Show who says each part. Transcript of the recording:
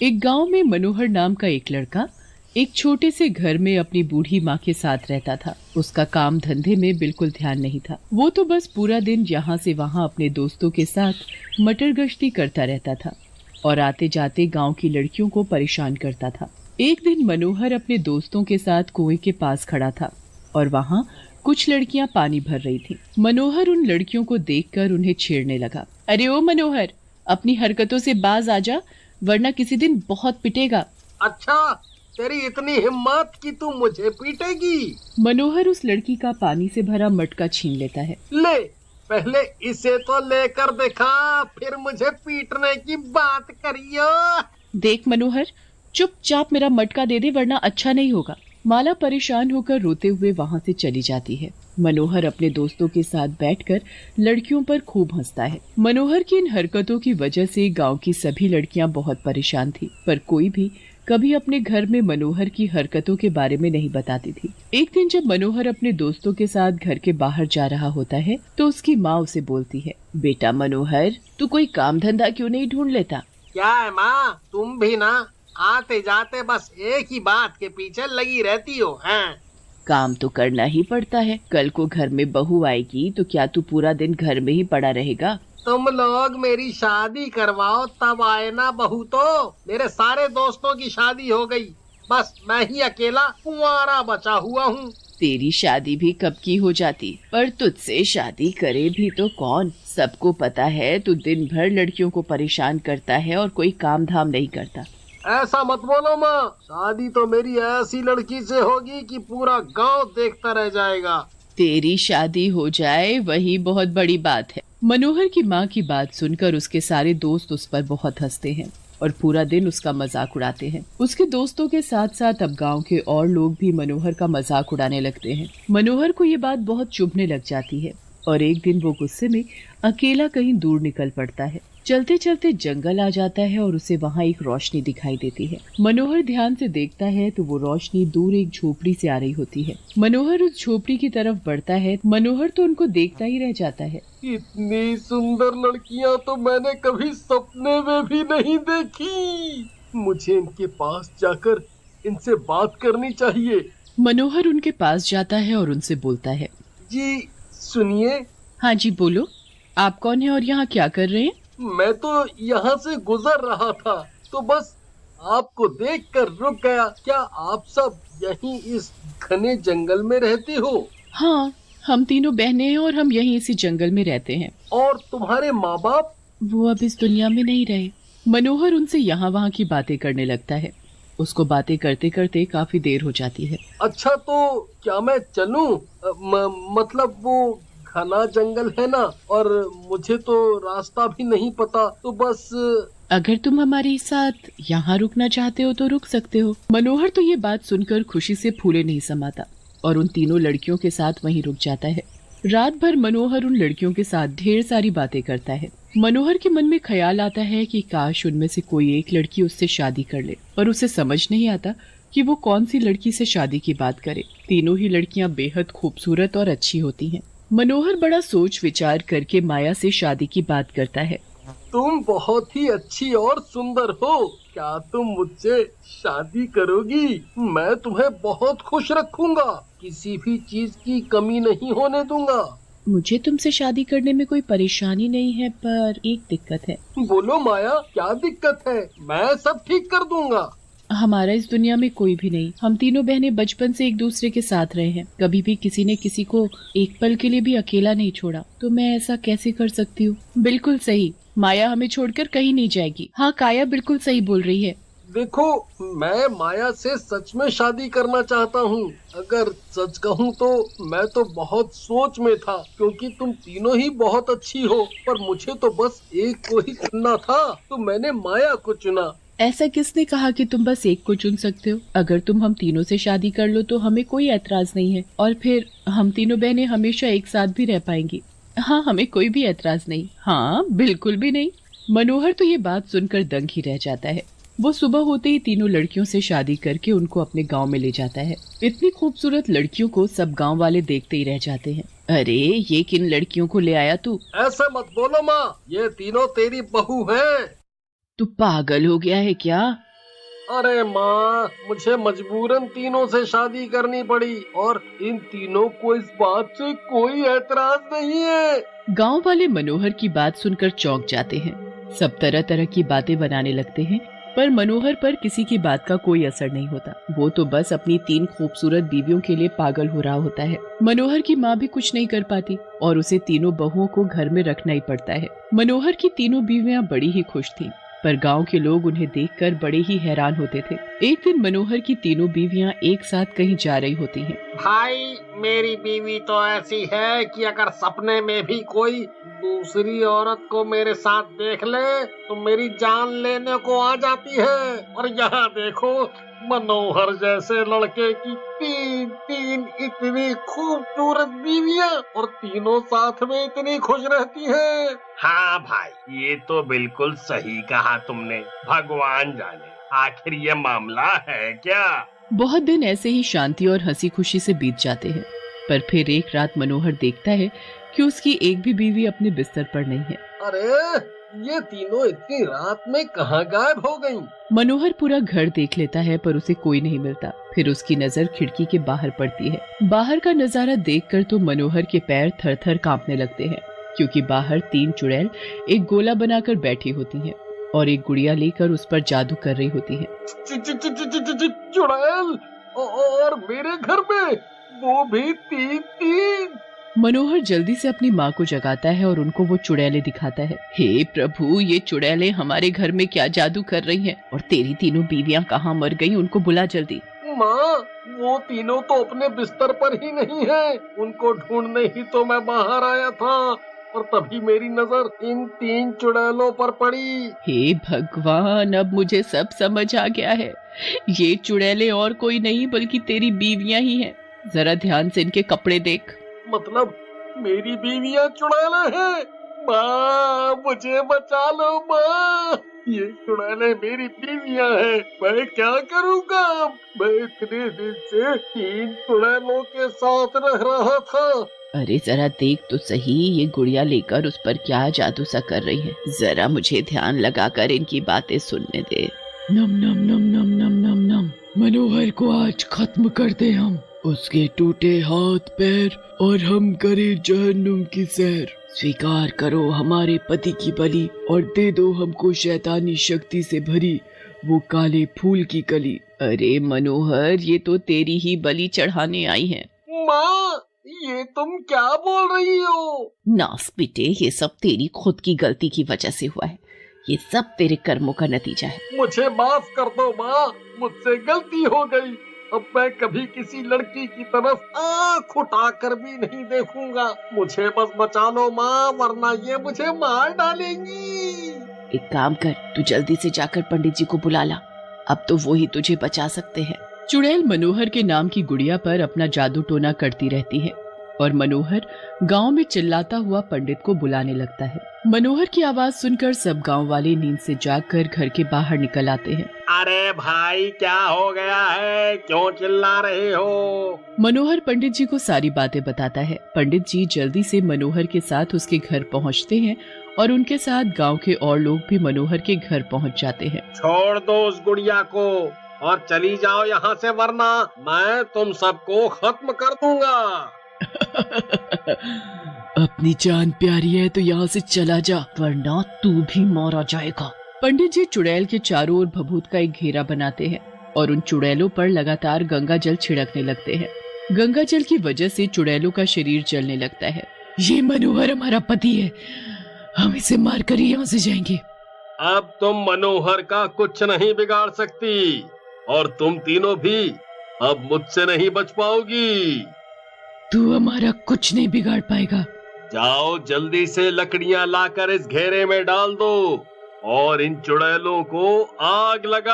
Speaker 1: एक गांव में मनोहर नाम का एक लड़का एक छोटे से घर में अपनी बूढ़ी माँ के साथ रहता था। उसका काम धंधे में बिल्कुल ध्यान नहीं था। वो तो बस पूरा दिन यहाँ से वहाँ अपने दोस्तों के साथ मटर गश्ती करता रहता था और आते जाते गांव की लड़कियों को परेशान करता था। एक दिन मनोहर अपने दोस्तों के साथ कुएं के पास खड़ा था और वहाँ कुछ लड़कियां पानी भर रही थी। मनोहर उन लड़कियों को देखकर उन्हें छेड़ने लगा। अरे ओ मनोहर, अपनी हरकतों से बाज आजा, वरना किसी दिन बहुत पिटेगा।
Speaker 2: अच्छा, तेरी इतनी हिम्मत कि तू मुझे पीटेगी?
Speaker 1: मनोहर उस लड़की का पानी से भरा मटका छीन लेता है।
Speaker 2: ले, पहले इसे तो लेकर दिखा, फिर मुझे पीटने की बात करियो।
Speaker 1: देख मनोहर, चुपचाप मेरा मटका दे दे, वरना अच्छा नहीं होगा। माला परेशान होकर रोते हुए वहाँ से चली जाती है। मनोहर अपने दोस्तों के साथ बैठकर लड़कियों पर खूब हंसता है। मनोहर की इन हरकतों की वजह से गांव की सभी लड़कियां बहुत परेशान थी, पर कोई भी कभी अपने घर में मनोहर की हरकतों के बारे में नहीं बताती थी। एक दिन जब मनोहर अपने दोस्तों के साथ घर के बाहर जा रहा होता है तो उसकी माँ उसे बोलती है, बेटा मनोहर, तू कोई काम धंधा क्यों नहीं ढूंढ लेता?
Speaker 2: क्या है माँ, तुम भी ना आते जाते बस एक ही बात के पीछे लगी रहती हो हैं?
Speaker 1: काम तो करना ही पड़ता है। कल को घर में बहू आएगी तो क्या तू पूरा दिन घर में ही पड़ा रहेगा?
Speaker 2: तुम लोग मेरी शादी करवाओ तब आए ना बहू। तो मेरे सारे दोस्तों की शादी हो गई, बस मैं ही अकेला कुंवारा बचा हुआ हूँ।
Speaker 1: तेरी शादी भी कब की हो जाती, पर तुझसे शादी करे भी तो कौन? सबको पता है तू दिन भर लड़कियों को परेशान करता है और कोई काम धाम नहीं करता।
Speaker 2: ऐसा मत बोलो माँ, शादी तो मेरी ऐसी लड़की से होगी कि पूरा गांव देखता रह जाएगा।
Speaker 1: तेरी शादी हो जाए वही बहुत बड़ी बात है। मनोहर की माँ की बात सुनकर उसके सारे दोस्त उस पर बहुत हंसते हैं और पूरा दिन उसका मजाक उड़ाते हैं। उसके दोस्तों के साथ साथ अब गांव के और लोग भी मनोहर का मजाक उड़ाने लगते हैं। मनोहर को ये बात बहुत चुभने लग जाती है और एक दिन वो गुस्से में अकेला कहीं दूर निकल पड़ता है। चलते चलते जंगल आ जाता है और उसे वहाँ एक रोशनी दिखाई देती है। मनोहर ध्यान से देखता है तो वो रोशनी दूर एक झोपड़ी से आ रही होती है। मनोहर उस झोपड़ी की तरफ बढ़ता है। मनोहर तो उनको देखता ही रह जाता है।
Speaker 2: इतनी सुंदर लड़कियां तो मैंने कभी सपने में भी नहीं देखी। मुझे इनके पास जाकर इनसे बात करनी चाहिए।
Speaker 1: मनोहर उनके पास जाता है और उनसे बोलता है,
Speaker 2: जी सुनिए।
Speaker 1: हाँ जी बोलो, आप कौन है और यहाँ क्या कर रहे हैं?
Speaker 2: मैं तो यहाँ से गुजर रहा था तो बस आपको देखकर रुक गया। क्या आप सब यहीं इस घने जंगल में रहते हो?
Speaker 1: हाँ, हम तीनों बहनें हैं और हम यहीं इसी जंगल में रहते हैं।
Speaker 2: और तुम्हारे माँ बाप?
Speaker 1: वो अब इस दुनिया में नहीं रहे। मनोहर उनसे यहाँ वहाँ की बातें करने लगता है। उसको बातें करते करते काफी देर हो जाती है।
Speaker 2: अच्छा, तो क्या मैं चलूं? मतलब वो घना जंगल है ना, और मुझे तो रास्ता भी नहीं पता, तो बस
Speaker 1: अगर तुम हमारे साथ यहाँ रुकना चाहते हो तो रुक सकते हो। मनोहर तो ये बात सुनकर खुशी से फूले नहीं समाता और उन तीनों लड़कियों के साथ वहीं रुक जाता है। रात भर मनोहर उन लड़कियों के साथ ढेर सारी बातें करता है। मनोहर के मन में ख्याल आता है कि काश उनमें से कोई एक लड़की उससे शादी कर ले, पर उसे समझ नहीं आता कि वो कौन सी लड़की से शादी की बात करे। तीनों ही लड़कियां बेहद खूबसूरत और अच्छी होती हैं। मनोहर बड़ा सोच विचार करके माया से शादी की बात करता है।
Speaker 2: तुम बहुत ही अच्छी और सुंदर हो, क्या तुम मुझसे शादी करोगी? मैं तुम्हें बहुत खुश रखूंगा, किसी भी चीज की कमी नहीं होने दूंगा।
Speaker 1: मुझे तुमसे शादी करने में कोई परेशानी नहीं है, पर एक दिक्कत है।
Speaker 2: बोलो माया, क्या दिक्कत है? मैं सब ठीक कर दूंगा।
Speaker 1: हमारा इस दुनिया में कोई भी नहीं। हम तीनों बहनें बचपन से एक दूसरे के साथ रहे हैं। कभी भी किसी ने किसी को एक पल के लिए भी अकेला नहीं छोड़ा, तो मैं ऐसा कैसे कर सकती हूँ? बिल्कुल सही, माया हमें छोड़कर कहीं नहीं जाएगी। हाँ, काया बिल्कुल सही बोल रही है।
Speaker 2: देखो, मैं माया से सच में शादी करना चाहता हूँ। अगर सच कहूँ तो मैं तो बहुत सोच में था, क्योंकि तुम तीनों ही बहुत अच्छी हो, पर मुझे तो बस एक को ही चुनना था, तो मैंने माया को चुना।
Speaker 1: ऐसा किसने कहा कि तुम बस एक को चुन सकते हो? अगर तुम हम तीनों से शादी कर लो तो हमें कोई ऐतराज नहीं है, और फिर हम तीनों बहनें हमेशा एक साथ भी रह पाएंगी। हाँ, हमें कोई भी ऐतराज नहीं। हाँ, बिल्कुल भी नहीं। मनोहर तो ये बात सुनकर दंग ही रह जाता है। वो सुबह होते ही तीनों लड़कियों से शादी करके उनको अपने गांव में ले जाता है। इतनी खूबसूरत लड़कियों को सब गांव वाले देखते ही रह जाते हैं। अरे, ये किन लड़कियों को ले आया तू?
Speaker 2: ऐसा मत बोलो माँ, ये तीनों तेरी बहू हैं।
Speaker 1: तू पागल हो गया है क्या?
Speaker 2: अरे माँ, मुझे मजबूरन तीनों से शादी करनी पड़ी और इन तीनों को इस बात से कोई एतराज नहीं है।
Speaker 1: गांव वाले मनोहर की बात सुनकर चौंक जाते हैं। सब तरह तरह की बातें बनाने लगते हैं, पर मनोहर पर किसी की बात का कोई असर नहीं होता। वो तो बस अपनी 3 खूबसूरत बीवियों के लिए पागल हो रहा होता है। मनोहर की माँ भी कुछ नहीं कर पाती और उसे तीनों बहुओं को घर में रखना ही पड़ता है। मनोहर की तीनों बीवियां बड़ी ही खुश थीं, पर गांव के लोग उन्हें देखकर बड़े ही हैरान होते थे। एक दिन मनोहर की तीनों बीवियां एक साथ कहीं जा रही होती हैं।
Speaker 2: भाई, मेरी बीवी तो ऐसी है कि अगर सपने में भी कोई दूसरी औरत को मेरे साथ देख ले तो मेरी जान लेने को आ जाती है। और यहाँ देखो, मनोहर जैसे लड़के की 3 इतनी खूबसूरत बीवियां और तीनों साथ में इतनी खुश रहती हैं। हाँ भाई, ये तो बिल्कुल सही कहा तुमने। भगवान जाने आखिर ये मामला है क्या।
Speaker 1: बहुत दिन ऐसे ही शांति और हंसी खुशी से बीत जाते हैं, पर फिर एक रात मनोहर देखता है कि उसकी एक भी बीवी अपने बिस्तर पर नहीं है।
Speaker 2: अरे, ये तीनों इतनी रात में कहाँ गायब हो गईं?
Speaker 1: मनोहर पूरा घर देख लेता है, पर उसे कोई नहीं मिलता। फिर उसकी नजर खिड़की के बाहर पड़ती है। बाहर का नजारा देखकर तो मनोहर के पैर थर थर कांपने लगते हैं, क्योंकि बाहर 3 चुड़ैल एक गोला बनाकर बैठी होती हैं और एक गुड़िया लेकर उस पर जादू कर रही होती हैं।
Speaker 2: चुड़ैल और मेरे घर में वो भी 3।
Speaker 1: मनोहर जल्दी से अपनी माँ को जगाता है और उनको वो चुड़ैलें दिखाता है। हे प्रभु, ये चुड़ैलें हमारे घर में क्या जादू कर रही हैं? और तेरी तीनों बीवियां कहाँ मर गई? उनको बुला जल्दी।
Speaker 2: माँ, वो तीनों तो अपने बिस्तर पर ही नहीं है। उनको ढूंढने ही तो मैं बाहर आया था और तभी मेरी नजर इन 3 चुड़ैलों पर पड़ी।
Speaker 1: हे भगवान, अब मुझे सब समझ आ गया है। ये चुड़ैलें और कोई नहीं बल्कि तेरी बीवियां ही हैं। जरा ध्यान से इनके कपड़े देख।
Speaker 2: मतलब मेरी बीवियां चुड़ैलें हैं? माँ, मुझे बचा लो माँ, ये चुड़ैलें मेरी बीवियां हैं। मैं क्या करूँगा? मैं इतने दिन से 3 चुड़ैलों के साथ रह रहा था।
Speaker 1: अरे जरा देख तो सही, ये गुड़िया लेकर उस पर क्या जादू सा कर रही है। जरा मुझे ध्यान लगाकर इनकी बातें सुनने दे। नम नम नम नम नम नम नम। मनोहर को आज खत्म कर दे हम, उसके टूटे हाथ पैर और हम करें जहन्नुम की सैर। स्वीकार करो हमारे पति की बलि और दे दो हमको शैतानी शक्ति से भरी वो काले फूल की कली। अरे मनोहर, ये तो तेरी ही बलि चढ़ाने आई है।
Speaker 2: माँ, ये तुम क्या बोल रही हो?
Speaker 1: नास बेटे, ये सब तेरी खुद की गलती की वजह से हुआ है। ये सब तेरे कर्मों का नतीजा है।
Speaker 2: मुझे माफ कर दो माँ, मुझसे गलती हो गई। अब मैं कभी किसी लड़की की तरफ आँख उठाकर भी नहीं देखूंगा। मुझे बस बचा लो माँ, वरना ये मुझे मार डालेंगी।
Speaker 1: एक काम कर, तू जल्दी से जाकर पंडित जी को बुला ला। अब तो वो ही तुझे बचा सकते हैं। चुड़ैल मनोहर के नाम की गुड़िया पर अपना जादू टोना करती रहती है और मनोहर गांव में चिल्लाता हुआ पंडित को बुलाने लगता है। मनोहर की आवाज सुनकर सब गांव वाले नींद से जागकर घर के बाहर निकल आते हैं।
Speaker 2: अरे भाई, क्या हो गया है? क्यों चिल्ला रहे हो?
Speaker 1: मनोहर पंडित जी को सारी बातें बताता है। पंडित जी जल्दी से मनोहर के साथ उसके घर पहुंचते हैं और उनके साथ गांव के और लोग भी मनोहर के घर पहुंच जाते हैं।
Speaker 2: छोड़ दो उस गुड़िया को और चली जाओ यहाँ से, वरना मैं तुम सबको खत्म कर दूंगा।
Speaker 1: अपनी जान प्यारी है तो यहाँ से चला जा, वरना तू भी मारा जाएगा। पंडित जी चुड़ैल के चारों ओर भभूत का एक घेरा बनाते हैं और उन चुड़ैलों पर लगातार गंगा जल छिड़कने लगते हैं। गंगा जल की वजह से चुड़ैलों का शरीर जलने लगता है। ये मनोहर हमारा पति है, हम इसे मारकर ही यहाँ से जाएंगे।
Speaker 2: अब तुम मनोहर का कुछ नहीं बिगाड़ सकती और तुम तीनों भी अब मुझसे नहीं बच पाओगी।
Speaker 1: तू हमारा कुछ नहीं बिगाड़ पाएगा।
Speaker 2: जाओ, जल्दी से लकड़ियां लाकर इस घेरे में डाल दो और इन चुड़ैलों को आग लगा